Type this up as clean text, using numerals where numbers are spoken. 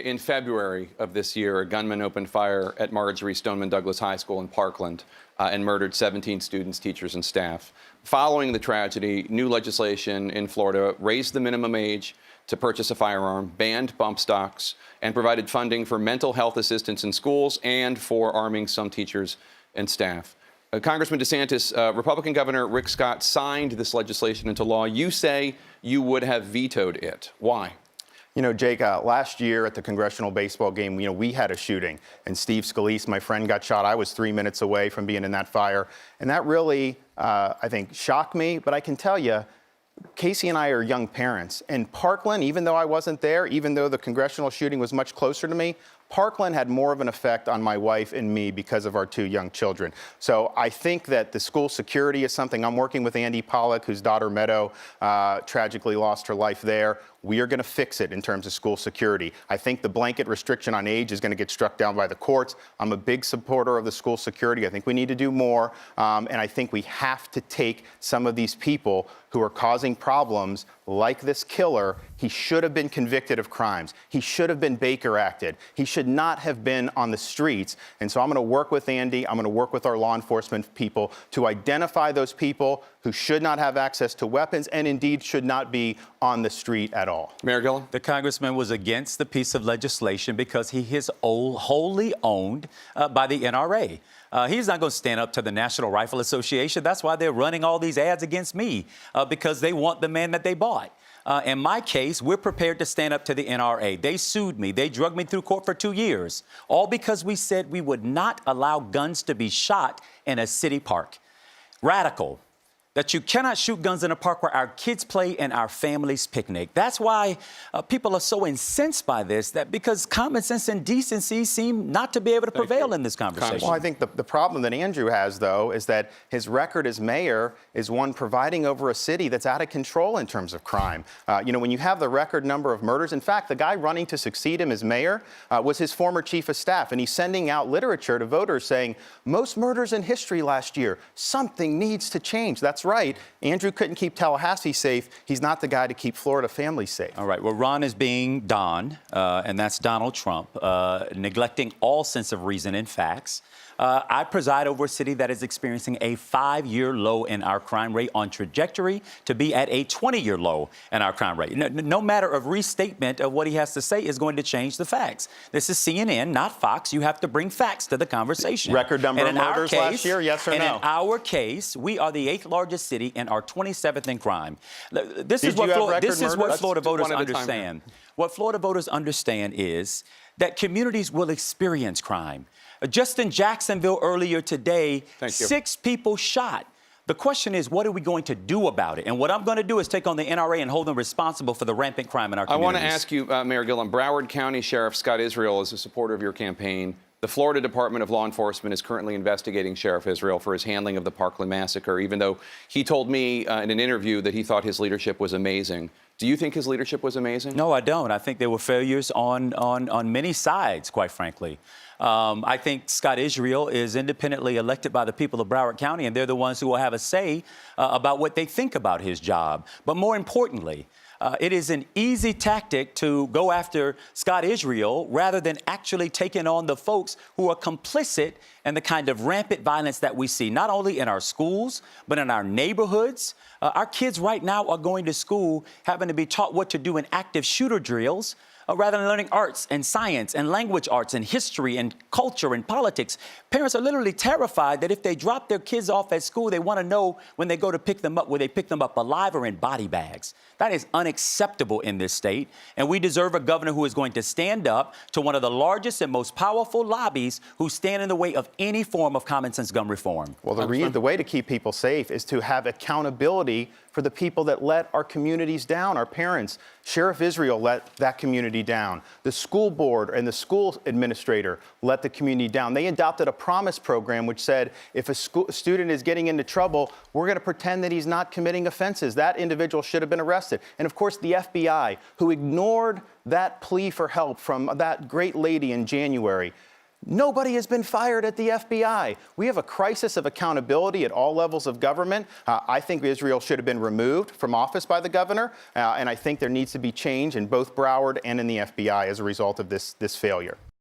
In February of this year, a gunman opened fire at Marjorie Stoneman Douglas High School in Parkland and murdered 17 students, teachers, and staff. Following the tragedy, new legislation in Florida raised the minimum age to purchase a firearm, banned bump stocks, and provided funding for mental health assistance in schools and for arming some teachers and staff. Congressman DeSantis, Republican Governor Rick Scott signed this legislation into law. You say you would have vetoed it. Why? You know, Jake, last year at the congressional baseball game, we had a shooting, and Steve Scalise, my friend, got shot. I was 3 minutes away from being in that fire, and that really, I think, shocked me. But I can tell you, Casey and I are young parents, and Parkland, even though I wasn't there, even though the congressional shooting was much closer to me, Parkland had more of an effect on my wife and me because of our two young children. So I think that the school security is something. I'm working with Andy Pollack, whose daughter Meadow tragically lost her life there. We are going to fix it in terms of school security. I think the blanket restriction on age is going to get struck down by the courts. I'm a big supporter of the school security. I think we need to do more. And I think we have to take some of these people who are causing problems, like this killer. He should have been convicted of crimes. He should have been Baker acted. He should not have been on the streets. And so I'm going to work with Andy. I'm going to work with our law enforcement people to identify those people who should not have access to weapons and indeed should not be on the street at all. Mayor Gillum? The congressman was against the piece of legislation because he is wholly owned by the NRA. He's not going to stand up to the National Rifle Association. That's why they're running all these ads against me, because they want the man that they bought. In my case, we're prepared to stand up to the NRA. They sued me. They drugged me through court for 2 years, all because we said we would not allow guns to be shot in a city park. Radical. That you cannot shoot guns in a park where our kids play and our families picnic. That's why people are so incensed by this, that because common sense and decency seem not to be able to prevail in this conversation. Well, I think the problem that Andrew has, though, is that his record as mayor is one providing over a city that's out of control in terms of crime. When you have the record number of murders, in fact, the guy running to succeed him as mayor was his former chief of staff, and he's sending out literature to voters saying, most murders in history last year, something needs to change. That's right. Andrew couldn't keep Tallahassee safe. He's not the guy to keep Florida families safe. All right. Well, Ron is being Don, and that's Donald Trump, neglecting all sense of reason and facts. I preside over a city that is experiencing a 5-year low in our crime rate, on trajectory to be at a 20-year low in our crime rate. No matter of restatement of what he has to say is going to change the facts. This is CNN, not Fox. You have to bring facts to the conversation. Record number of murders last year, yes or no? And in our case, we are the 8th largest city and are 27th in crime. This is what Florida voters understand. What Florida voters understand is that communities will experience crime. Just in Jacksonville earlier today, 6 people shot. The question is, what are we going to do about it? And what I'm going to do is take on the NRA and hold them responsible for the rampant crime in our communities. I want to ask you, Mayor Gillum, Broward County Sheriff Scott Israel is a supporter of your campaign. The Florida Department of Law Enforcement is currently investigating Sheriff Israel for his handling of the Parkland massacre, even though he told me in an interview that he thought his leadership was amazing. Do you think his leadership was amazing? No, I don't. I think there were failures on many sides, quite frankly. I think Scott Israel is independently elected by the people of Broward County, and they're the ones who will have a say about what they think about his job. But more importantly, it is an easy tactic to go after Scott Israel rather than actually taking on the folks who are complicit in the kind of rampant violence that we see, not only in our schools, but in our neighborhoods. Our kids right now are going to school having to be taught what to do in active shooter drills, rather than learning arts and science and language arts and history and culture and politics. Parents are literally terrified that if they drop their kids off at school, they want to know when they go to pick them up, will they pick them up alive or in body bags. That is unacceptable in this state. And we deserve a governor who is going to stand up to one of the largest and most powerful lobbies who stand in the way of any form of common sense gun reform. Well, the way to keep people safe is to have accountability for the people that let our communities down, our parents. Sheriff Israel let that community down. The school board and the school administrator let the community down. They adopted a promise program which said if a student is getting into trouble, we're going to pretend that he's not committing offenses. That individual should have been arrested. And of course, the FBI, who ignored that plea for help from that great lady in January. Nobody has been fired at the FBI. We have a crisis of accountability at all levels of government. I think Israel should have been removed from office by the governor, and I think there needs to be change in both Broward and in the FBI as a result of this failure.